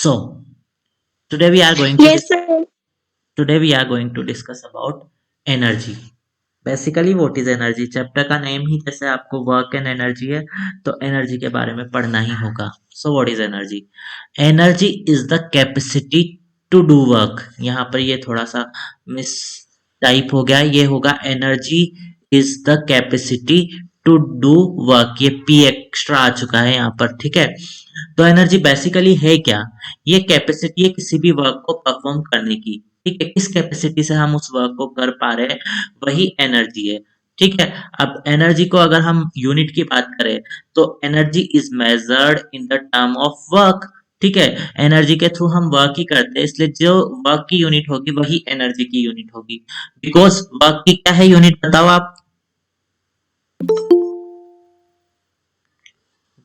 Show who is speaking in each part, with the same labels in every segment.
Speaker 1: So today we are going to
Speaker 2: Yes, sir.
Speaker 1: today we are going to discuss about energy. Basically what is energy, chapter का name ही जैसे आपको work and energy है, तो energy के बारे में पढ़ना ही होगा. So what is energy? Energy is the capacity to do work. यहाँ पर ये थोड़ा सा मिस टाइप हो गया, ये होगा energy is the capacity to do work. ये पी एक्स्ट्रा आ चुका है यहाँ पर, ठीक है. तो एनर्जी बेसिकली है क्या? ये कैपेसिटी है किसी भी वर्क को परफॉर्म करने की. ठीक है, किस कैपेसिटी से हम उस वर्क को कर पा रहे हैं, वही एनर्जी है. ठीक है. अब एनर्जी को अगर हम यूनिट की बात करें, तो energy is measured in the term of work. ठीक है. एनर्जी के थ्रू हम वर्क ही करते हैं, इसलिए जो वर्क की यूनिट होगी वही एनर्जी की यूनिट होगी. बिकॉज वर्क की क्या है यूनिट, बताओ आप.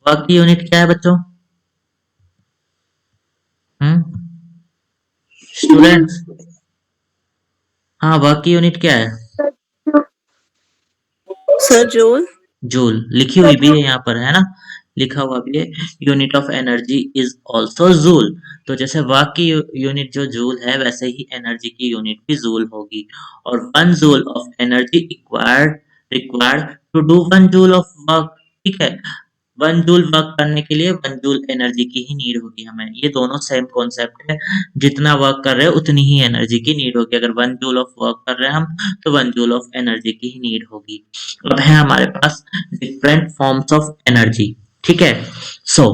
Speaker 1: वर्क की यूनिट क्या है बच्चों? स्टूडेंट्स, हाँ, वर्क की यूनिट क्या है?
Speaker 2: Sir joule.
Speaker 1: जूल. लिखी हुई भी है यहाँ पर, है ना. लिखा हुआ भी है. Unit of energy is also joule. तो जैसे वर्क की यूनिट जो जूल है, वैसे ही एनर्जी की यूनिट भी जूल होगी. और 1 joule of energy required to do 1 joule of work. ठीक है. 1 जूल वर्क करने के लिए 1 जूल एनर्जी की ही नीड होगी हमें. ये दोनों सेम कॉन्सेप्ट है. जितना वर्क कर रहे हैं उतनी ही एनर्जी की नीड होगी. अगर 1 जूल ऑफ वर्क कर रहे हैं हम, तो 1 जूल ऑफ एनर्जी की ही नीड होगी. अब है हमारे पास डिफरेंट फॉर्म्स ऑफ एनर्जी. ठीक है. सो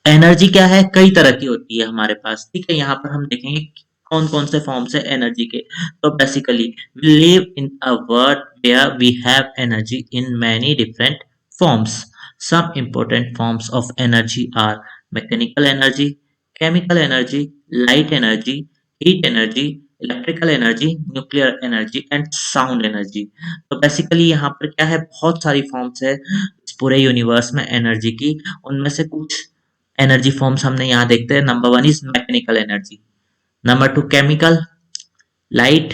Speaker 1: एनर्जी क्या है, कई तरह की होती है हमारे पास. ठीक है. यहाँ पर हम देखेंगे कौन कौन से फॉर्म्स है एनर्जी के. तो basically we live in a world where we have energy in many different forms. Some important forms of energy are mechanical energy, chemical energy, light energy, heat energy, electrical energy, nuclear energy and sound energy. तो basically यहाँ पर क्या है, बहुत सारी forms है इस पूरे यूनिवर्स में एनर्जी की. उनमें से कुछ एनर्जी फॉर्म्स हमने यहाँ देखते हैं. Number 1 is mechanical energy. Number 2 chemical, light,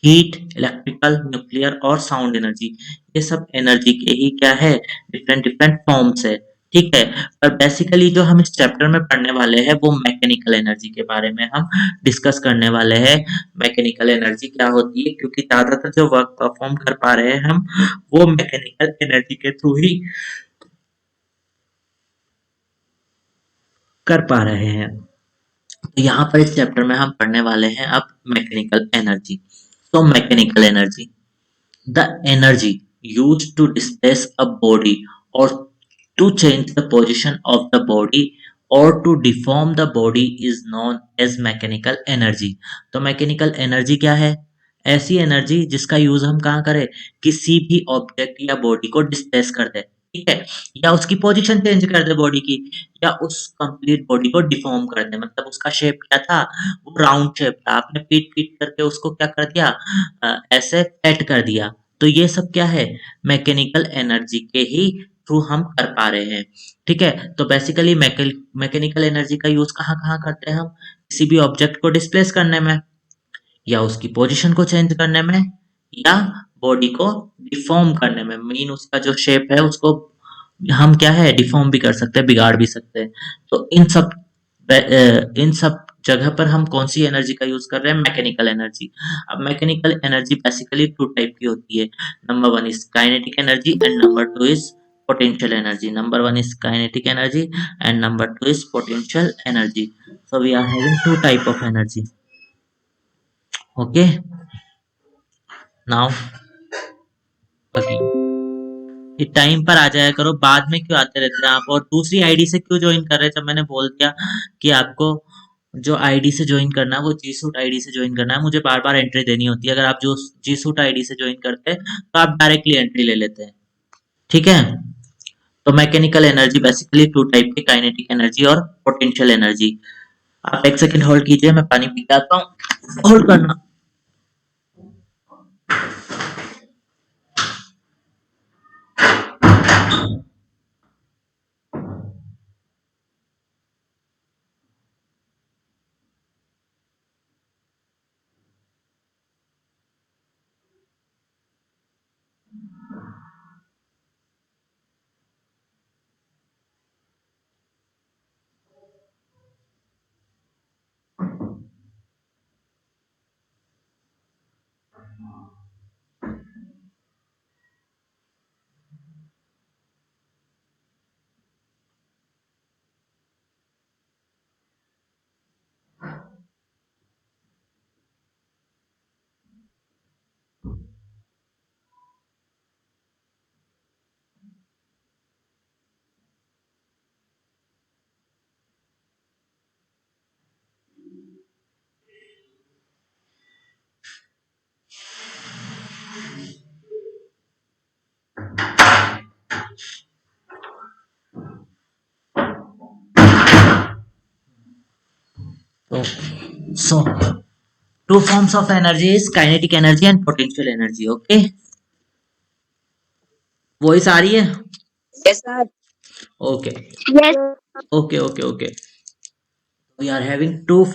Speaker 1: heat, electrical, nuclear और साउंड एनर्जी. ये सब एनर्जी के ही क्या है, डिफरेंट डिफरेंट फॉर्म्स है. ठीक है. पर बेसिकली जो हम इस चैप्टर में पढ़ने वाले हैं वो मैकेनिकल एनर्जी के बारे में हम डिस्कस करने वाले हैं. मैकेनिकल एनर्जी क्या होती है, क्योंकि ज्यादातर जो वर्क परफॉर्म कर पा रहे हैं हम, वो मैकेनिकल एनर्जी के थ्रू ही कर पा रहे हैं. तो यहाँ पर इस चैप्टर में हम पढ़ने वाले हैं अब मैकेनिकल एनर्जी. तो mechanical energy, the energy used to displace a body or to change the position of the body or to deform the body is known as mechanical energy. तो मैकेनिकल एनर्जी क्या है? ऐसी energy जिसका use हम कहाँ करें, किसी भी ऑब्जेक्ट या बॉडी को डिस्प्लेस कर दे. ठीक है. या उसकी पोजीशन चेंज कर दे बॉडी की, या उस कंप्लीट बॉडी को डिफॉर्म कर दे. मतलब उसका शेप क्या था, वो राउंड शेप था, आपने पीट पीट करके उसको क्या कर दिया, ऐसे फेट कर दिया. तो ये सब क्या है, मैकेनिकल एनर्जी के ही थ्रू हम कर पा रहे हैं. ठीक है. तो बेसिकली मैकेनिकल एनर्जी का यूज कहाँ कहाँ करते हैं हम, किसी भी ऑब्जेक्ट को डिस्प्लेस करने में, या उसकी पोजीशन को चेंज करने में, या बॉडी को डिफॉर्म करने में. मीन उसका जो शेप है उसको हम क्या है, डिफॉर्म भी कर सकते हैं, बिगाड़ भी सकते हैं. तो इन सब जगह पर हम कौन सी एनर्जी का यूज कर रहे हैं, मैकेनिकल एनर्जी. अब मैकेनिकल एनर्जी बेसिकली 2 टाइप की होती है. Number 1 is kinetic energy and number 2 is potential energy. Number 1 is kinetic energy and number 2 is potential energy. So we are having 2 type of energy. Okay. Now again, ये time पर आ जाया करो, बाद में क्यों आते रहते हैं आप, और दूसरी आईडी से क्यों ज्वाइन कर रहे थे. जब मैंने बोल दिया कि आपको जो आईडी से ज्वाइन करना है वो जी सूट आईडी से ज्वाइन करना है, मुझे बार बार एंट्री देनी होती है. अगर आप जो जी सूट आईडी से ज्वाइन करते हैं तो आप डायरेक्टली एंट्री ले लेते हैं. ठीक है. तो मैकेनिकल एनर्जी बेसिकली 2 टाइप की, काइनेटिक एनर्जी और पोटेंशियल एनर्जी. आप एक सेकंड होल्ड कीजिए, मैं पानी पी के आता हूँ. होल्ड करना. तो so two forms of energy is kinetic energy and potential energy. Okay, voice आ रही है?
Speaker 2: Yes, sir.
Speaker 1: Okay
Speaker 2: Yes.
Speaker 1: Okay okay okay we are having two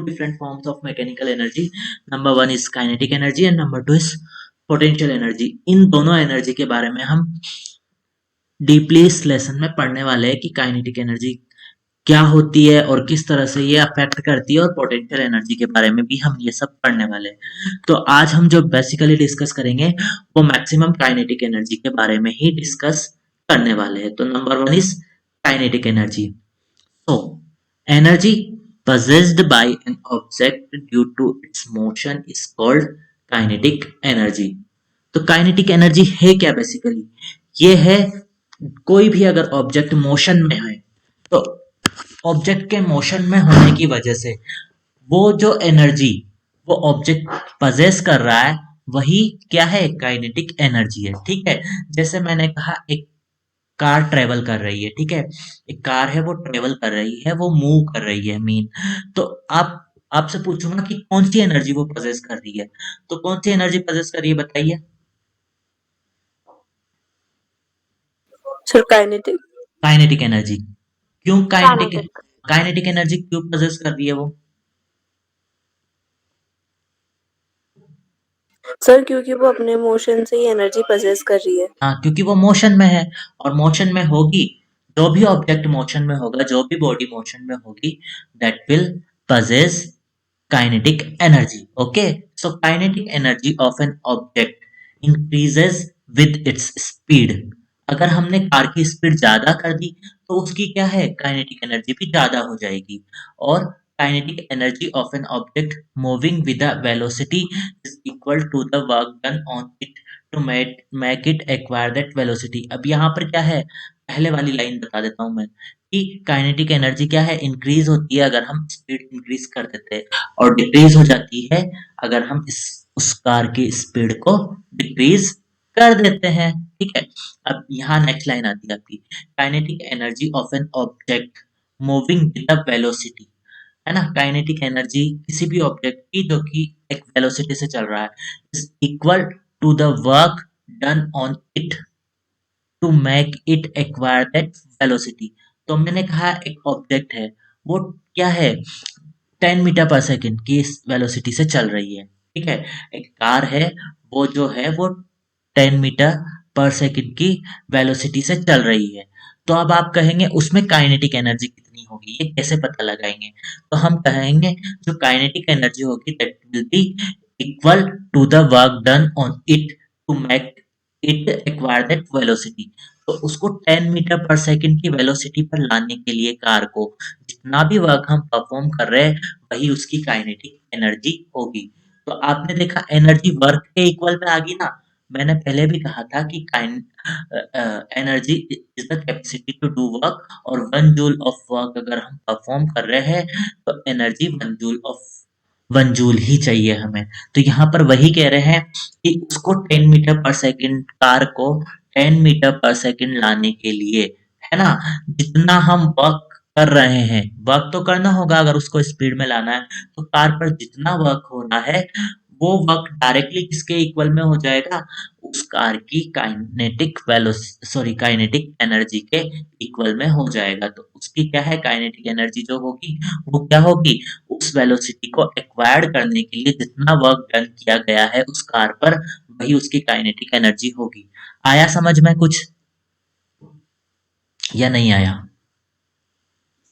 Speaker 1: different forms of mechanical energy. Number one is kinetic energy and number two is potential energy. इन दोनों energy के बारे में हम deeply इस lesson में पढ़ने वाले हैं कि काइनेटिक एनर्जी क्या होती है और किस तरह से ये अफेक्ट करती है, और पोटेंशियल एनर्जी के बारे में भी हम ये सब पढ़ने वाले हैं। तो आज हम जो बेसिकली डिस्कस करेंगे वो मैक्सिमम काइनेटिक एनर्जी के बारे में ही डिस्कस करने वाले हैं। तो number one is kinetic energy. So, energy possessed by an object due to its motion is called kinetic energy. तो काइनेटिक एनर्जी है क्या बेसिकली? ये है कोई भी अगर ऑब्जेक्ट मोशन में है तो ऑब्जेक्ट के मोशन में होने की वजह से वो जो एनर्जी वो ऑब्जेक्ट पजेस कर रहा है वही क्या है? काइनेटिक एनर्जी है। ठीक है, जैसे मैंने कहा एक कार ट्रेवल कर रही है, ठीक है, एक कार है वो ट्रेवल कर रही है, वो मूव कर रही है मीन। तो आप आपसे पूछूंगा कि कौन सी एनर्जी वो पोजेस कर रही है, तो कौन सी एनर्जी पोजेस कर रही है बताइए?
Speaker 2: Sir, kinetic.
Speaker 1: Kinetic energy. क्यों काइनेटिक?
Speaker 2: Kinetic.
Speaker 1: काइनेटिक एनर्जी क्यों पोजेस कर रही है वो?
Speaker 2: सर क्योंकि वो अपने मोशन से ही एनर्जी पजेस कर रही है।
Speaker 1: हाँ, क्योंकि वो मोशन में है, और मोशन में होगी, जो भी ऑब्जेक्ट मोशन में होगा, जो भी बॉडी मोशन में होगी, that will possess kinetic energy. Okay, so kinetic energy of an object increases with its speed. अगर हमने कार की स्पीड ज्यादा कर दी तो उसकी क्या है? काइनेटिक एनर्जी भी ज्यादा हो जाएगी। और kinetic energy of an object moving with a velocity is equal to the work done on it to make it acquire that velocity. अब यहाँ पर क्या है, पहले वाली लाइन बता देता हूँ मैं कि काइनेटिक एनर्जी क्या है? इंक्रीज होती है अगर हम स्पीड इंक्रीज कर देते हैं, और डिक्रीज हो जाती है अगर हम इस उस कार की स्पीड को डिक्रीज कर देते हैं। ठीक है, अब यहाँ नेक्स्ट लाइन आती है आपकी, kinetic energy of an object moving with a velocity, है ना? काइनेटिक एनर्जी किसी भी ऑब्जेक्ट की जो कि एक वेलोसिटी से चल रहा है is equal to the work done on it to make it acquire that velocity. तो मैंने कहा एक ऑब्जेक्ट है, वो क्या है? 10 मीटर पर सेकंड की वेलोसिटी से चल रही है। ठीक है, एक कार है, वो जो है वो 10 मीटर पर सेकंड की वेलोसिटी से चल रही है। तो अब आप कहेंगे उसमें काइनेटिक एनर्जी कितनी होगी, ये कैसे पता लगाएंगे? तो हम कहेंगे जो काइनेटिक एनर्जी होगी that will be equal to the work done on it to make it acquire that velocity. तो उसको 10 मीटर पर सेकंड की वेलोसिटी पर लाने के लिए कार को जितना भी वर्क हम परफॉर्म कर रहे हैं वही उसकी काइनेटिक एनर्जी होगी। तो आपने देखा एनर्जी वर्क के इक्वल में आ गई ना। मैंने पहले भी कहा था कि energy is the capacity to do work, और 1 जूल ऑफ वर्क अगर हम परफॉर्म कर रहे हैं तो एनर्जी 1 जूल ही चाहिए हमें। तो यहाँ पर वही कह रहे हैं कि उसको 10 मीटर पर सेकंड, कार को 10 मीटर पर सेकंड लाने के लिए, है ना, जितना हम वर्क कर रहे हैं, वर्क तो करना होगा अगर उसको स्पीड में लाना है, तो कार पर जितना वर्क होना है वो वर्क डायरेक्टली किसके इक्वल में हो जाएगा? उस कार की काइनेटिक एनर्जी के इक्वल में हो जाएगा। तो उसकी क्या है? काइनेटिक एनर्जी जो होगी वो क्या होगी? उस वेलोसिटी को एक्वायर करने के लिए जितना वर्क डन किया गया है उस कार पर वही उसकी काइनेटिक एनर्जी होगी। आया समझ में कुछ या नहीं आया?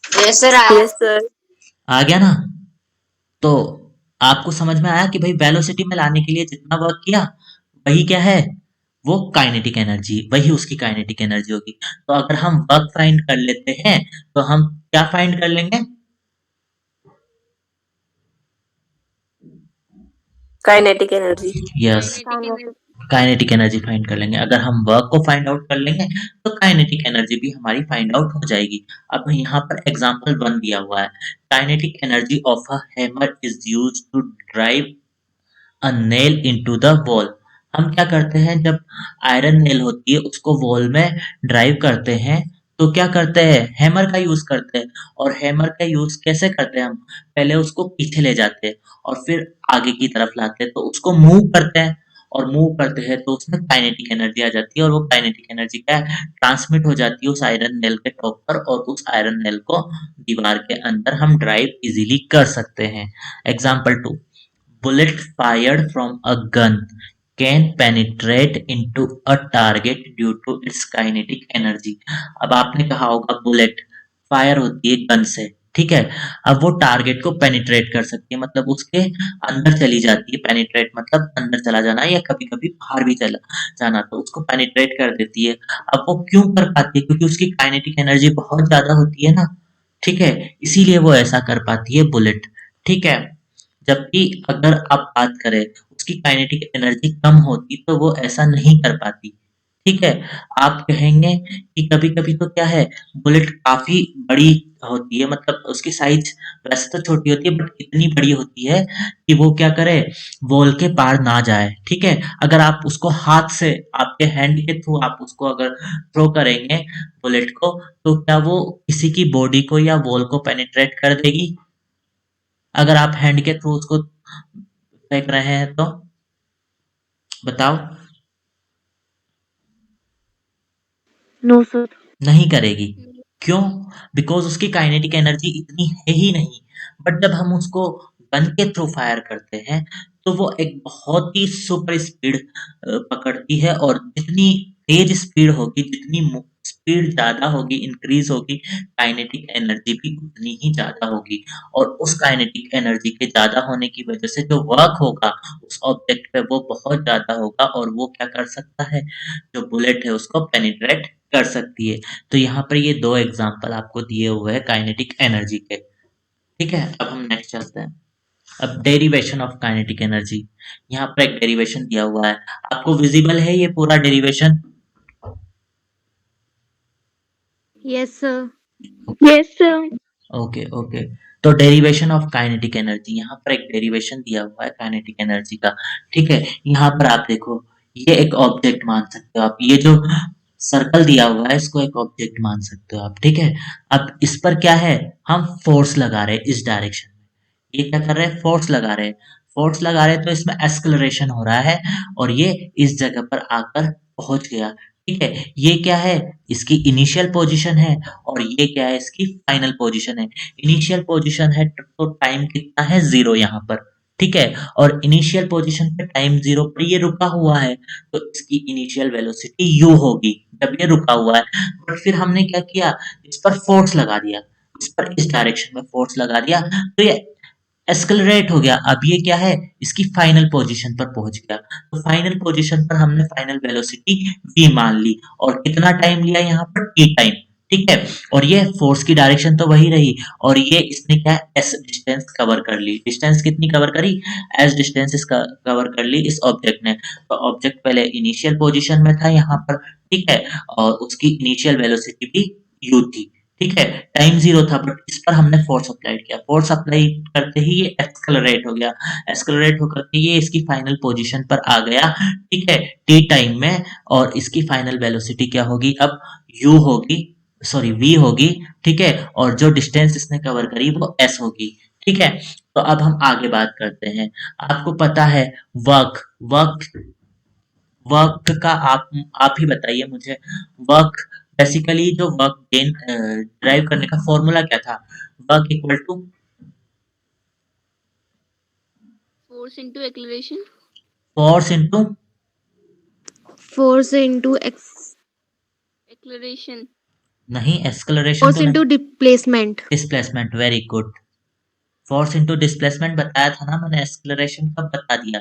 Speaker 2: Yes, sir. Yes, sir.
Speaker 1: आ गया ना? तो आपको समझ में आया कि भाई वेलोसिटी में लाने के लिए जितना वर्क किया वही क्या है? वो काइनेटिक एनर्जी, वही उसकी काइनेटिक एनर्जी होगी। तो अगर हम वर्क फाइंड कर लेते हैं तो हम क्या फाइंड कर लेंगे?
Speaker 2: Kinetic energy.
Speaker 1: Yes, kinetic energy find कर लेंगे। अगर हम वर्क को फाइंड आउट कर लेंगे तो काइनेटिक एनर्जी भी हमारी फाइंड आउट हो जाएगी। अब यहाँ पर एग्जांपल 1 दिया हुआ है, kinetic energy of a hammer is used to drive a nail into the wall. हम क्या करते हैं जब आयरन नेल होती है उसको वॉल में ड्राइव करते हैं तो क्या करते हैं, हैमर का यूज करते हैं। और हैमर का यूज कैसे करते हैं हम, पहले उसको पीछे ले जाते हैं और फिर आगे की तरफ लाते हैं, तो उसको मूव करते हैं। और मूव करते हैं तो उसमें काइनेटिक एनर्जी आ जाती है, और वो काइनेटिक एनर्जी क्या है, ट्रांसमिट हो जाती है उस आयरन नेल के टॉप पर, और उस आयरन नेल को दीवार के अंदर हम ड्राइव इजीली कर सकते हैं। Example 2, bullet fired from a gun can penetrate into a target due to its kinetic energy। अब आपने कहा होगा बुलेट फायर होती है गन से, ठीक है। अब वो टारगेट को पेनिट्रेट कर सकती है, मतलब उसके अंदर चली जाती है। पेनिट्रेट मतलब अंदर चला जाना, या कभी कभी बाहर भी चला जाना, तो उसको पेनिट्रेट कर देती है। अब वो क्यों कर पाती है, क्योंकि उसकी काइनेटिक एनर्जी बहुत ज्यादा होती है ना, ठीक है, इसीलिए वो ऐसा कर पाती है बुलेट, ठीक है। जबकि अगर आप बात करें उसकी काइनेटिक एनर्जी कम होती तो वो ऐसा नहीं कर पाती, ठीक है। आप कहेंगे कि कभी-कभी तो क्या है, बुलेट काफ़ी बड़ी होती है, मतलब उसकी साइज़ वैसे तो छोटी होती है बट इतनी बड़ी होती है कि वो क्या करे, वॉल के पार ना जाए, ठीक है। अगर आप उसको हाथ से, आपके हैंड के थ्रू आप उसको अगर थ्रो करेंगे बुलेट को, तो क्या वो किसी की बॉडी को या वॉल को पेनिट्रेट कर देगी? अगर आप हैंड के थ्रू उसको फेंक रहे हैं तो बताओ।
Speaker 3: No sir.
Speaker 1: नहीं करेगी। क्यों? बिकॉज उसकी काइनेटिक एनर्जी इतनी है ही नहीं। बट जब हम उसको गन के थ्रू फायर करते हैं तो वो एक बहुत ही सुपर स्पीड पकड़ती है, और जितनी तेज स्पीड होगी, जितनी स्पीड ज्यादा होगी, इंक्रीज होगी, काइनेटिक एनर्जी भी उतनी ही ज्यादा होगी। और उस काइनेटिक एनर्जी के ज्यादा होने की वजह से जो वर्क होगा उस ऑब्जेक्ट पे वो बहुत ज्यादा होगा, और वो क्या कर सकता है, जो बुलेट है उसको पेनिट्रेट कर सकती है। तो यहाँ पर ये दो एग्जांपल आपको दिए हुए हैं काइनेटिक एनर्जी के, ठीक है। अब हम नेक्स्ट चलते हैं। अब डेरिवेशन ऑफ काइनेटिक एनर्जी, यहाँ पर एक डेरिवेशन दिया हुआ है, आपको विजिबल है ये पूरा derivation?
Speaker 3: Yes sir.
Speaker 2: Yes sir.
Speaker 1: Okay okay. तो डेरिवेशन ऑफ काइनेटिक एनर्जी, यहाँ पर एक डेरिवेशन दिया हुआ है काइनेटिक एनर्जी का, ठीक है। यहाँ पर आप देखो, ये एक ऑब्जेक्ट मान सकते हो आप, ये जो सर्कल दिया हुआ है इसको एक ऑब्जेक्ट मान सकते हो आप, ठीक है। अब इस पर क्या है, हम फोर्स लगा रहे हैं इस डायरेक्शन में, ये क्या कर रहे हैं, फोर्स लगा रहे हैं। फोर्स लगा रहे हैं तो इसमें एक्सलरेशन हो रहा है, और ये इस जगह पर आकर पहुंच गया, ठीक है। ये क्या है, इसकी इनिशियल पोजीशन है, और ये क्या है, इसकी फाइनल पोजीशन है। इनिशियल पोजीशन है तो टाइम कितना है, 0 यहाँ पर, ठीक है। और इनिशियल पोजीशन पे टाइम 0 पर ये रुका हुआ है, तो इसकी इनिशियल वेलोसिटी u होगी जब ये रुका हुआ है। बट फिर हमने क्या किया, इस पर फोर्स लगा दिया, इस पर इस डायरेक्शन में फोर्स लगा दिया, तो ये एक्सेलरेट हो गया। अब ये क्या है, इसकी फाइनल पोजीशन पर पहुंच गया, तो फाइनल पोजीशन पर हमने फाइनल वेलोसिटी v मान ली, और कितना टाइम लिया यहाँ पर, t टाइम, ठीक है। और ये फोर्स की डायरेक्शन तो वही रही, और ये इसने क्या, s डिस्टेंस कवर कर ली। डिस्टेंस कितनी कवर करी, s डिस्टेंस इसका कवर कर ली इस ऑब्जेक्ट ने। तो ऑब्जेक्ट पहले इनिशियल पोजीशन में था यहाँ पर, ठीक है, और उसकी इनिशियल वेलोसिटी भी u थी, ठीक है। टाइम 0 था, बट इस पर हमने फोर्स अप्लाइड किया, फोर्स अप्लाई करते ही ये एक्सेलरेट हो गया, एक्सेलरेट होकर के ये इसकी फाइनल पोजीशन पर आ गया, ठीक है, टी टाइम में। और इसकी फाइनल वेलोसिटी क्या होगी, अब u होगी, सॉरी v होगी, ठीक है। और जो डिस्टेंस इसने कवर करी वो s होगी, ठीक है। तो अब हम आगे बात करते हैं। आपको पता है वर्क, वर्क वर्क का आप ही बताइए मुझे, वर्क बेसिकली जो वर्क गेन ड्राइव करने का फॉर्मूला क्या था, work equal to
Speaker 4: force into acceleration.
Speaker 1: Force into,
Speaker 3: force into
Speaker 4: acceleration.
Speaker 1: नहीं एक्सेलरेशन
Speaker 3: फोर्स
Speaker 1: तो
Speaker 3: इंटू
Speaker 1: नहीं,
Speaker 3: displacement.
Speaker 1: Displacement, very good. Force into displacement बताया था ना मैंने, एक्सेलरेशन कब बता दिया,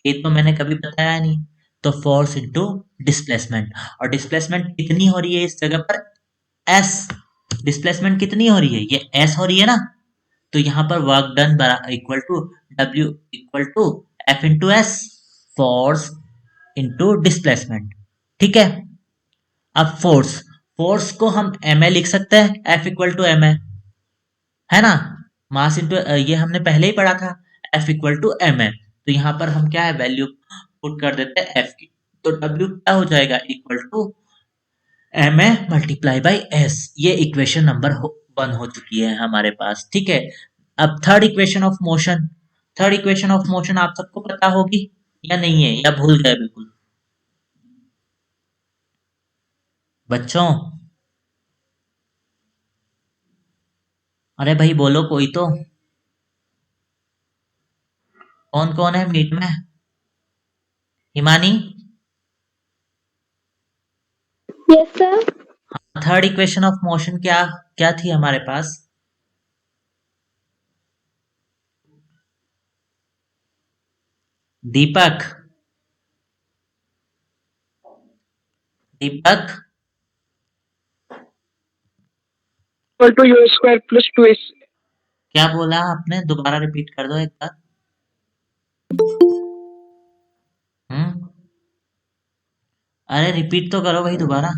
Speaker 1: ये तो मैंने कभी बताया नहीं। तो फोर्स इनटू डिस्प्लेसमेंट, और डिस्प्लेसमेंट कितनी हो रही है इस जगह पर, s। डिस्प्लेसमेंट कितनी हो रही है, ये s हो रही है ना। तो यहाँ पर work done equal to W equal to F into S, force into displacement, ठीक है। अब फोर्स, फोर्स को हम ma लिख सकते हैं, F इक्वल टू ma, है ना। मास इंटू ये हमने पहले ही पढ़ा था, F इक्वल टू ma। तो यहाँ पर हम क्या है, वैल्यू पुट कर देते हैं F की, तो W क्या हो जाएगा, equal to M A multiply by S, ये इक्वेशन नंबर 1 हो चुकी है हमारे पास, ठीक है। अब third equation of motion, third equation of motion आप सबको पता होगी या नहीं है, या भूल गए बिल्कुल बच्चों? अरे भाई बोलो कोई तो, कौन कौन है मीट में? Himani,
Speaker 3: yes sir.
Speaker 1: Third equation of motion क्या क्या थी हमारे पास? Deepak, Deepak
Speaker 5: equal to U square plus 2s।
Speaker 1: क्या बोला आपने? दोबारा रिपीट कर दो एक बार। हम्म, अरे रिपीट तो करो भाई दोबारा।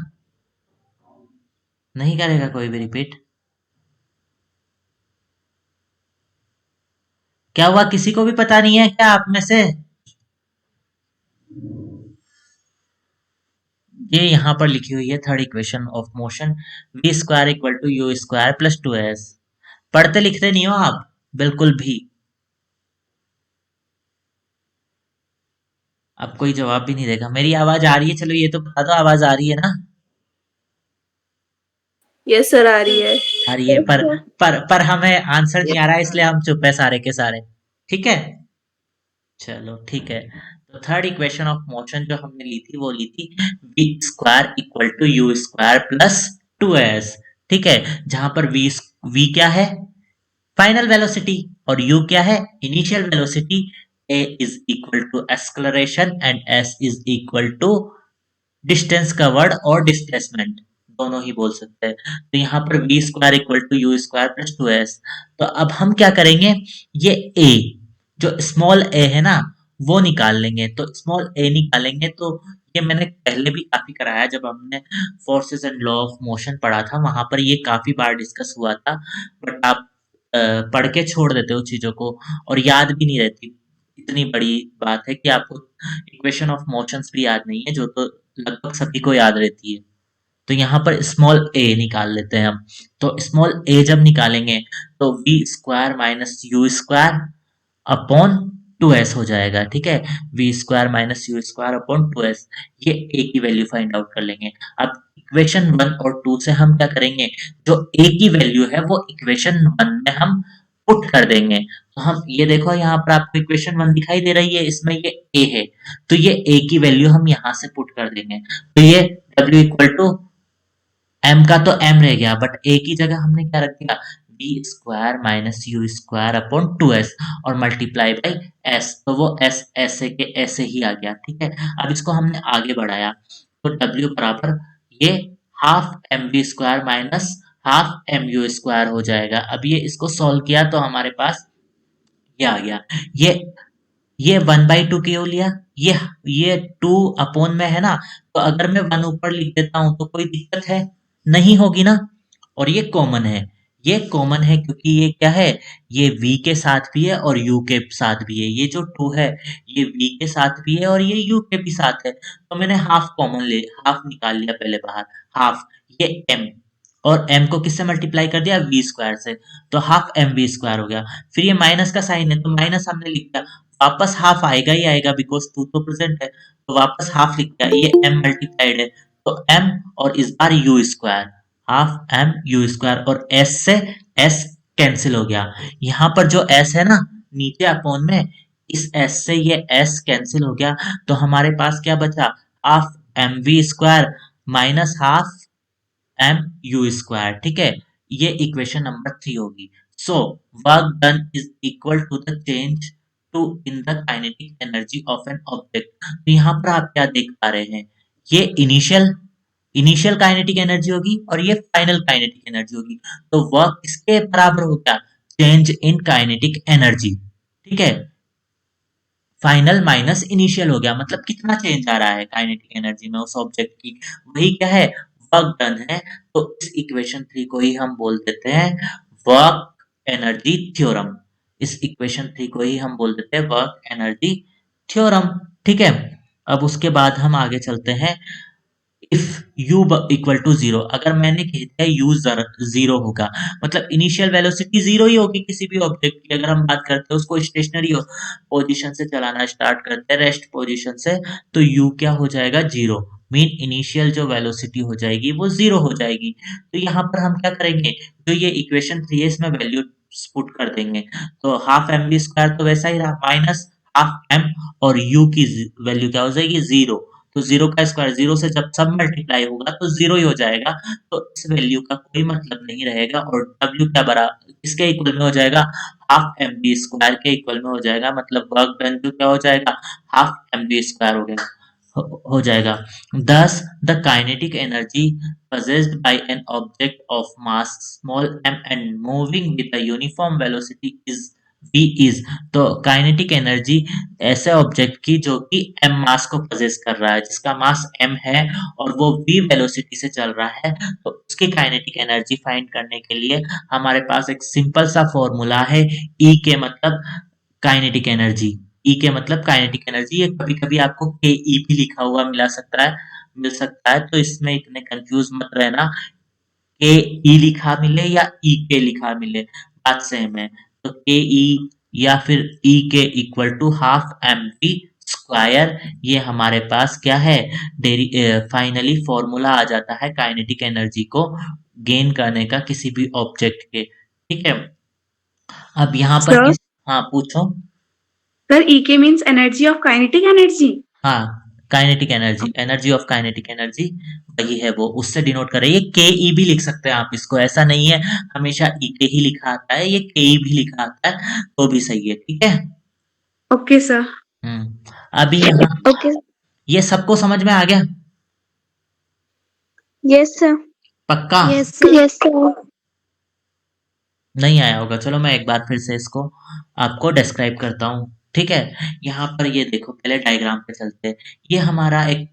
Speaker 1: नहीं करेगा कोई भी रिपीट? क्या हुआ, किसी को भी पता नहीं है क्या आप में से? ये यहाँ पर लिखी हुई है third equation of motion, V square equal to U square plus 2s। पढ़ते लिखते नहीं हो आप बिल्कुल भी। अब कोई जवाब भी नहीं देगा। मेरी आवाज आ रही है? चलो ये तो बता दो, आवाज आ रही है ना?
Speaker 2: यस सर, आ रही है।
Speaker 1: आ रही है, पर हमें आंसर नहीं आ रहा है, इसलिए हम चुप है सारे के सारे, ठीक है। चलो ठीक है, तो थर्ड इक्वेशन ऑफ मोशन जो हमने ली थी वो ली थी V square equal to U square plus 2s, ठीक है। जहां पर वी क्या है? फाइनल वेलोसिटी, और u क्या है? Initial velocity. a is equal to acceleration and s is equal to distance covered और डिस्प्लेसमेंट, दोनों ही बोल सकते हैं। तो यहाँ पर V square equal to U square plus 2s। तो अब हम क्या करेंगे, ये a जो स्मॉल a है ना वो निकाल लेंगे। तो स्मॉल a निकालेंगे तो ये मैंने पहले भी काफी कराया, जब हमने forces and law of motion पढ़ा था वहां पर ये काफी बार डिस्कस हुआ था। बट आप पढ़ के छोड़ देते हो चीजों को और याद भी नहीं रहती। इतनी बड़ी बात है कि आपको इक्वेशन ऑफ मोशंस भी याद नहीं है, जो तो लगभग सभी को याद रहती है। तो यहाँ पर स्मॉल ए निकाल लेते हैं हम। तो स्मॉल ए जब निकालेंगे तो V square minus U square upon 2s हो जाएगा, ठीक है। V square minus U square upon 2s, ये ए की वैल्यू फाइंड आउट कर लेंगे। अब इक्वेशन 1 और 2 से हम क्या करेंगे, जो ए की वैल्यू है वो इक्वेशन 1 में हम पुट कर देंगे। तो हम ये देखो यहाँ पर आपको इक्वेशन 1 दिखाई दे रही है, इसमें ये ए है, तो ये ए की वैल्यू हम यहाँ से पुट कर देंगे। तो ये w इक्वल टू m का तो m रह गया, बट a की जगह हमने क्या रख दिया, V square minus U square upon 2s और मल्टीप्लाई बाई s। तो वो s ऐसे के ऐसे ही आ गया, ठीक है। अब इसको हमने आगे बढ़ाया तो w बराबर ये half m v square minus half m u square हो जाएगा। अब ये इसको सॉल्व किया तो हमारे पास ये आ गया। ये 1/2 क्यों लिया? ये 2 अपॉन में है ना, तो अगर मैं 1 ऊपर लिख देता हूं तो कोई दिक्कत है? नहीं होगी ना। और ये कॉमन है, ये कॉमन है क्योंकि ये क्या है, ये v के साथ भी है और u के साथ भी है। ये जो 2 है ये v के साथ भी है और ये u के भी साथ है, तो मैंने हाफ कॉमन ले हाफ निकाल लिया पहले बाहर, हाफ ये m, और m को किससे मल्टीप्लाई कर दिया, v स्क्वायर से, तो हाफ एम वी स्क्वायर हो गया। फिर ये माइनस का साइन है तो माइनस हमने लिख दिया, वापस हाफ आएगा ही आएगा बिकॉज 2 तो प्रेजेंट है, तो वापस हाफ लिख दिया। ये m मल्टीप्लाइड है तो m और इस बार u square, half m u square, और s से s कैंसिल हो गया। यहाँ पर जो s है ना नीचे अपॉन में, इस s से ये s कैंसिल हो गया, तो हमारे पास क्या बचा, half m v square minus half m u square, ठीक है। ये इक्वेशन नंबर 3 होगी। So work done is equal to the change to in the kinetic energy of an object. तो यहाँ पर आप क्या देख पा रहे हैं, ये इनिशियल काइनेटिक एनर्जी होगी और ये फाइनल काइनेटिक एनर्जी होगी। तो वर्क किसके बराबर हो गया, चेंज इन काइनेटिक एनर्जी, ठीक है। फाइनल माइनस इनिशियल हो गया, मतलब कितना चेंज आ रहा है काइनेटिक एनर्जी में उस ऑब्जेक्ट की, वही क्या है, वर्क डन है। तो इस इक्वेशन 3 को ही हम बोल देते हैं वर्क एनर्जी थ्योरम। इस इक्वेशन 3 को ही हम बोल देते हैं वर्क एनर्जी थ्योरम, ठीक है। अब उसके बाद हम आगे चलते हैं इफ u इक्वल टू 0, अगर मैंने कह दिया u 0 होगा, मतलब इनिशियल वेलोसिटी 0 ही होगी किसी भी ऑब्जेक्ट की। अगर हम बात करते हैं उसको स्टेशनरी पोजीशन से चलाना स्टार्ट करते हैं, रेस्ट पोजीशन से, तो u क्या हो जाएगा 0, मीन इनिशियल जो वेलोसिटी हो जाएगी वो 0 हो जाएगी। तो यहाँ पर हम क्या करेंगे, जो ये इक्वेशन 3 है इसमें वैल्यू पुट कर देंगे, तो हाफ एम वी स्क्वायर तो वैसा ही रहा, माइनस हाफ एम, और u की वैल्यू क्या हो जाएगी 0, तो 0 का स्क्वायर 0 से जब सब मल्टीप्लाई होगा तो 0 ही हो जाएगा, तो इस वैल्यू का कोई मतलब नहीं रहेगा। और w क्या बराबर किसके इक्वल में हो जाएगा, हाफ एम वी स्क्वायर के इक्वल में हो जाएगा, मतलब वर्क डन जो क्या हो जाएगा, हाफ एम वी स्क्वायर हो गया हो जाएगा। Thus, the kinetic energy possessed by an object of mass small m and moving with a uniform velocity is v is, तो काइनेटिक एनर्जी ऐसे ऑब्जेक्ट की जो कि m मास को पोजेस कर रहा है, जिसका मास m है और वो v वेलोसिटी से चल रहा है, तो उसकी काइनेटिक एनर्जी फाइंड करने के लिए हमारे पास एक सिंपल सा फॉर्मूला है, E के मतलब काइनेटिक एनर्जी, ई के मतलब काइनेटिक एनर्जी। ये कभी-कभी आपको के ई भी लिखा हुआ मिल सकता है, तो इसमें इतने कंफ्यूज मत रहना, के ई लिखा मिले या ई के लिखा मिले, बात सेम है। तो के ई या फिर e k equal to half m v square, ये हमारे पास क्या है, फाइनली फॉर्मूला आ जाता है काइनेटिक एनर्जी को गेन करने का किसी भी ऑब्जेक्ट के। ठीक है, अब यहाँ पर
Speaker 3: Sir?
Speaker 1: हाँ पूछो।
Speaker 3: Sir, EK means energy of kinetic energy.
Speaker 1: हाँ, kinetic energy, energy of kinetic energy वही है वो, उससे डिनोट कर रही है। के ई भी लिख सकते हैं आप इसको, ऐसा नहीं है हमेशा ई के ही लिखा आता है, ये के ई भी लिखा आता है तो भी सही है। ठीक है,
Speaker 3: Okay, sir.
Speaker 1: अभी यहाँ
Speaker 2: Okay.
Speaker 1: ये सबको समझ में आ गया,
Speaker 2: Yes, sir.
Speaker 1: पक्का?
Speaker 2: Yes, sir.
Speaker 3: Yes, sir.
Speaker 1: नहीं आया होगा, चलो मैं एक बार फिर से इसको आपको डिस्क्राइब करता हूँ। ठीक है, यहाँ पर ये देखो, पहले डायग्राम पे चलते हैं। ये हमारा एक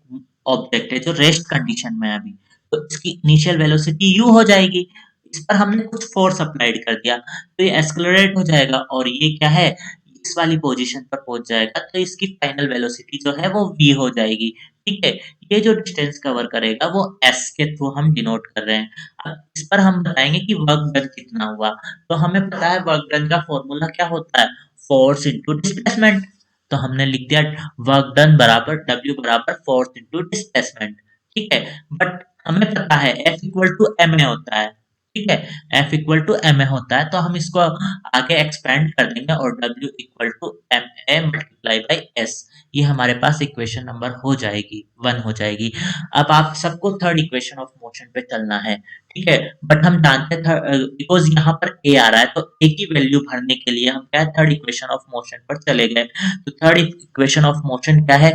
Speaker 1: ऑब्जेक्ट है जो रेस्ट कंडीशन में है अभी, तो इसकी इनिशियल वेलोसिटी u हो जाएगी, इस पर हमने कुछ फोर्स अप्लाइड कर दिया तो ये एक्सेलरेट हो जाएगा और ये क्या है, इस वाली पोजीशन पर पहुंच जाएगा, तो इसकी फाइनल वेलोसिटी जो है वो v हो जाएगी। ठीक है, ये जो डिस्टेंस कवर करेगा वो s के थ्रू हम डिनोट कर रहे हैं। अब इस पर हम बताएंगे कि वर्क डन कितना हुआ, तो हमें पता है वर्क डन का फॉर्मूला क्या होता है, फोर्स इनटू डिस्प्लेसमेंट, तो हमने लिख दिया वर्क डन बराबर W बराबर फोर्स इनटू डिस्प्लेसमेंट। ठीक है, बट हमें पता है F इक्वल टू ma होता है। ठीक है, F इक्वल टू ma होता है, तो हम इसको आगे एक्सपेंड कर देंगे और W equal to ma multiply by s, ये हमारे पास इक्वेशन नंबर हो जाएगी 1 हो जाएगी। अब आप सबको थर्ड इक्वेशन ऑफ मोशन पे चलना है। ठीक है, बट हम जानते हैं बिकॉज यहाँ पर a आ रहा है तो a की वैल्यू भरने के लिए हम क्या थर्ड इक्वेशन ऑफ मोशन पर चले गए। तो थर्ड इक्वेशन ऑफ मोशन क्या है,